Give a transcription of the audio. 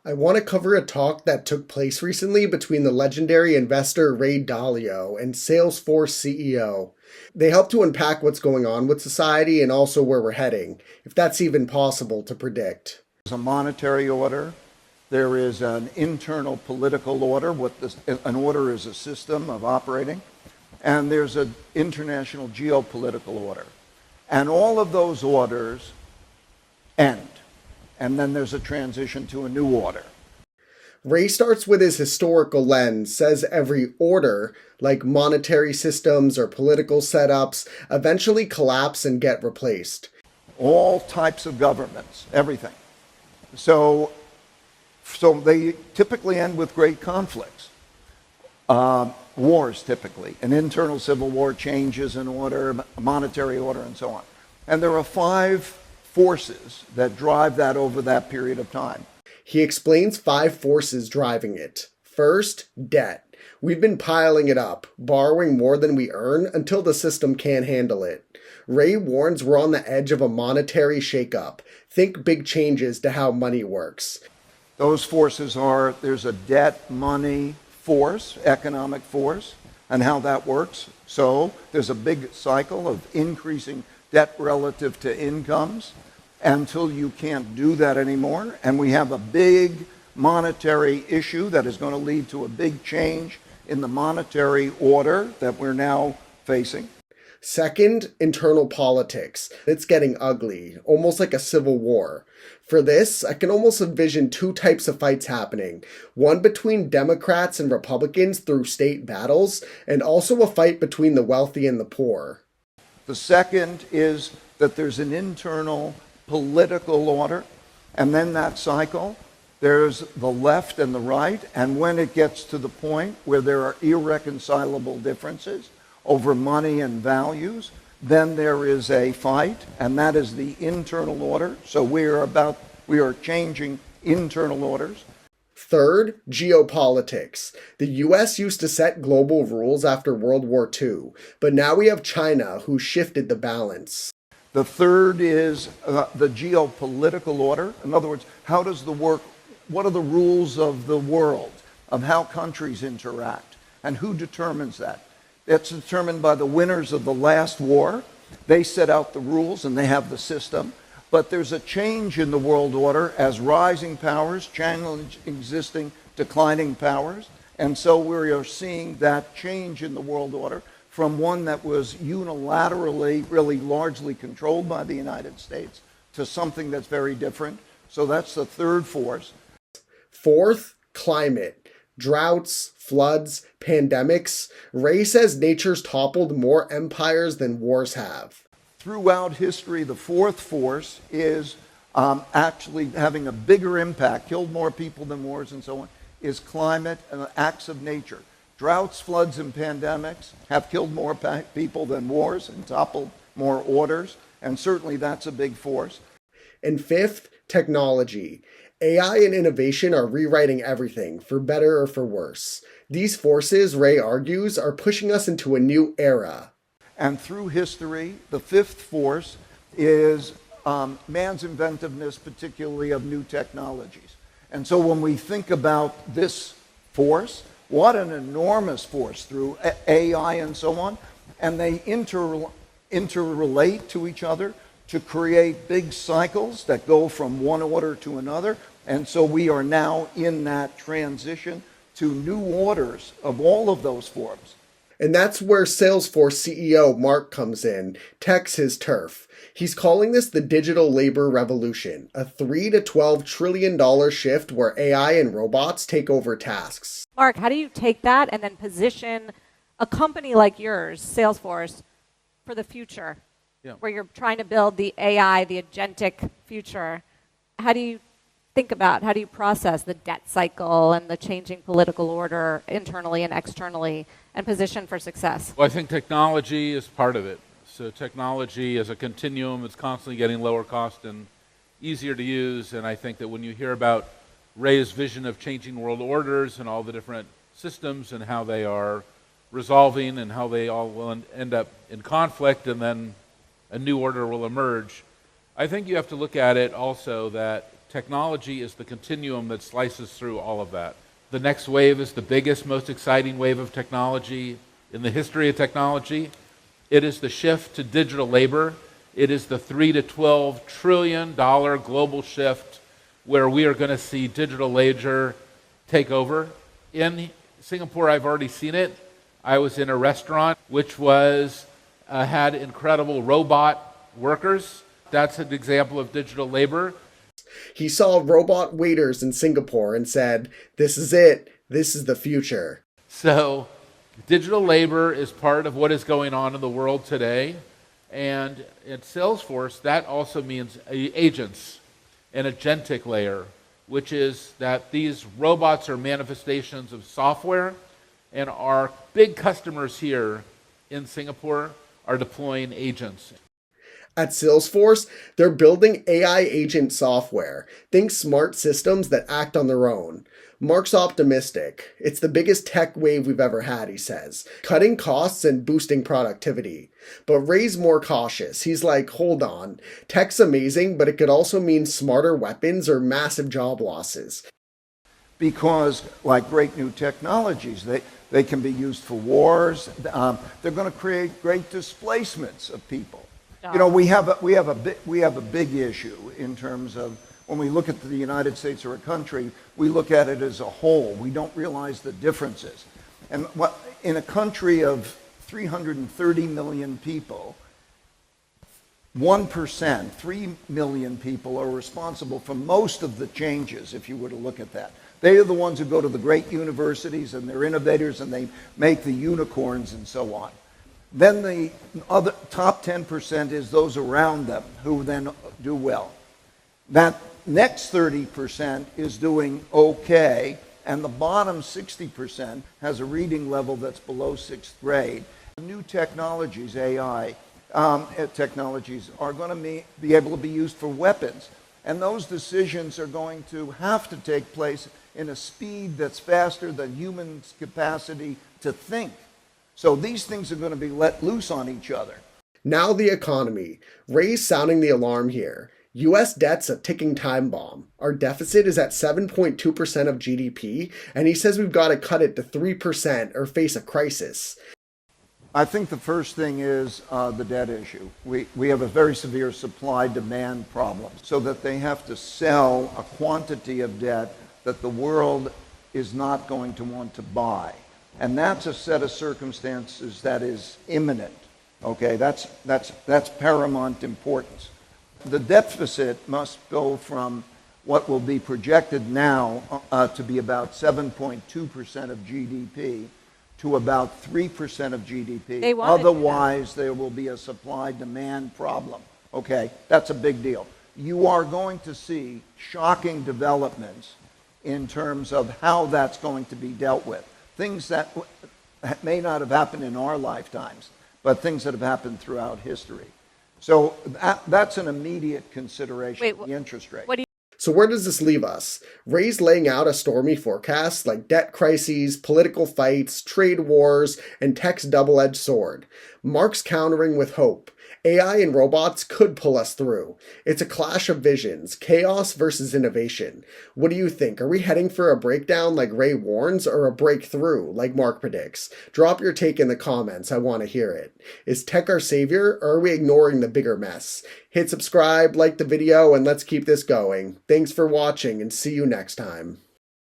I want to cover a talk that took place recently between the legendary investor Ray Dalio and Salesforce CEO. They help to unpack what's going on with society and also where we're heading, if that's even possible to predict. There's a monetary order. There is an internal political order. An order is a system of operating. And there's an international geopolitical order. And all of those orders end. And then there's a transition to a new order. Ray starts with his historical lens, says every order, like monetary systems or political setups, eventually collapse and get replaced. All types of governments, everything. So they typically end with great conflicts. Wars, typically. An internal civil war changes an order, a monetary order, and so on. And there are 5 forces that drive that over that period of time. He explains 5 forces driving it. First, debt. We've been piling it up, borrowing more than we earn until the system can't handle it. Ray warns we're on the edge of a monetary shakeup. Think big changes to how money works. Those forces are, there's a debt money force, economic force, and how that works. So there's a big cycle of increasing debt relative to incomes until you can't do that anymore. And we have a big monetary issue that is going to lead to a big change in the monetary order that we're now facing. Second, internal politics. It's getting ugly, almost like a civil war. For this, I can almost envision 2 types of fights happening. One between Democrats and Republicans through state battles, and also a fight between the wealthy and the poor. The second is that there's an internal political order, and then that cycle, there's the left and the right, and when it gets to the point where there are irreconcilable differences over money and values, then there is a fight, and that is the internal order. So we are changing internal orders. Third, geopolitics. The US used to set global rules after World War II, but now we have China who shifted the balance. The third is the geopolitical order. In other words, what are the rules of the world, of how countries interact, and who determines that? It's determined by the winners of the last war. They set out the rules and they have the system. But there's a change in the world order as rising powers challenge existing declining powers. And so we are seeing that change in the world order from one that was unilaterally, really largely controlled by the United States to something that's very different. So that's the third force. Fourth, climate. Droughts, floods, pandemics. Ray says nature's toppled more empires than wars have. Throughout history, the fourth force is actually having a bigger impact, killed more people than wars and so on, is climate and acts of nature. Droughts, floods, and pandemics have killed more people than wars and toppled more orders, and certainly that's a big force. And fifth, technology. AI and innovation are rewriting everything, for better or for worse. These forces, Ray argues, are pushing us into a new era. And through history, the fifth force is man's inventiveness, particularly of new technologies. And so when we think about this force, what an enormous force through AI and so on, and they interrelate to each other to create big cycles that go from one order to another. And so we are now in that transition to new orders of all of those forms. And that's where Salesforce CEO Mark comes in, tech's his turf. He's calling this the digital labor revolution, a $3 to $12 trillion shift where AI and robots take over tasks. Mark, how do you take that and then position a company like yours, Salesforce, for the future, where you're trying to build the AI, the agentic future? How do you process the debt cycle and the changing political order internally and externally and position for success? Well, I think technology is part of it. So technology is a continuum. It's constantly getting lower cost and easier to use. And I think that when you hear about Ray's vision of changing world orders and all the different systems and how they are resolving and how they all will end up in conflict and then a new order will emerge, I think you have to look at it also that Technology is the continuum that slices through all of that. The next wave is the biggest, most exciting wave of technology in the history of technology. It is the shift to digital labor. It is the $3 to $12 trillion global shift where we are going to see digital labor take over. In Singapore, I've already seen it. I was in a restaurant which had incredible robot workers. That's an example of digital labor. He saw robot waiters in Singapore and said, "This is it. This is the future." So digital labor is part of what is going on in the world today. And at Salesforce, that also means agents, an agentic layer, which is that these robots are manifestations of software, and our big customers here in Singapore are deploying agents. At Salesforce, they're building AI agent software. Think smart systems that act on their own. Mark's optimistic. It's the biggest tech wave we've ever had, he says, cutting costs and boosting productivity. But Ray's more cautious. He's like, hold on, tech's amazing, but it could also mean smarter weapons or massive job losses. Because, like great new technologies, they can be used for wars. They're going to create great displacements of people. You know, we have a big issue in terms of when we look at the United States or a country, we look at it as a whole. We don't realize the differences. And in a country of 330 million people, 1%, 3 million people are responsible for most of the changes, if you were to look at that. They are the ones who go to the great universities and they're innovators and they make the unicorns and so on. Then the other top 10% is those around them who then do well. That next 30% is doing okay, and the bottom 60% has a reading level that's below 6th grade. New technologies, AI technologies, are going to be able to be used for weapons. And those decisions are going to have to take place in a speed that's faster than humans' capacity to think. So these things are going to be let loose on each other. Now the economy. Ray's sounding the alarm here. US debt's a ticking time bomb. Our deficit is at 7.2% of GDP, and he says we've got to cut it to 3% or face a crisis. I think the first thing is the debt issue. We have a very severe supply-demand problem, so that they have to sell a quantity of debt that the world is not going to want to buy. And that's a set of circumstances that is imminent. Okay, that's paramount importance. The deficit must go from what will be projected now to be about 7.2% of GDP to about 3% of GDP. Otherwise, there will be a supply-demand problem. Okay, that's a big deal. You are going to see shocking developments in terms of how that's going to be dealt with. Things that may not have happened in our lifetimes, but things that have happened throughout history. So that's an immediate consideration, the interest rate. So where does this leave us? Ray's laying out a stormy forecast like debt crises, political fights, trade wars, and tech's double-edged sword. Mark's countering with hope. AI and robots could pull us through. It's a clash of visions, chaos versus innovation. What do you think? Are we heading for a breakdown like Ray warns, or a breakthrough like Mark predicts? Drop your take in the comments. I want to hear it. Is tech our savior, or are we ignoring the bigger mess? Hit subscribe, like the video, and let's keep this going. Thanks for watching, and see you next time.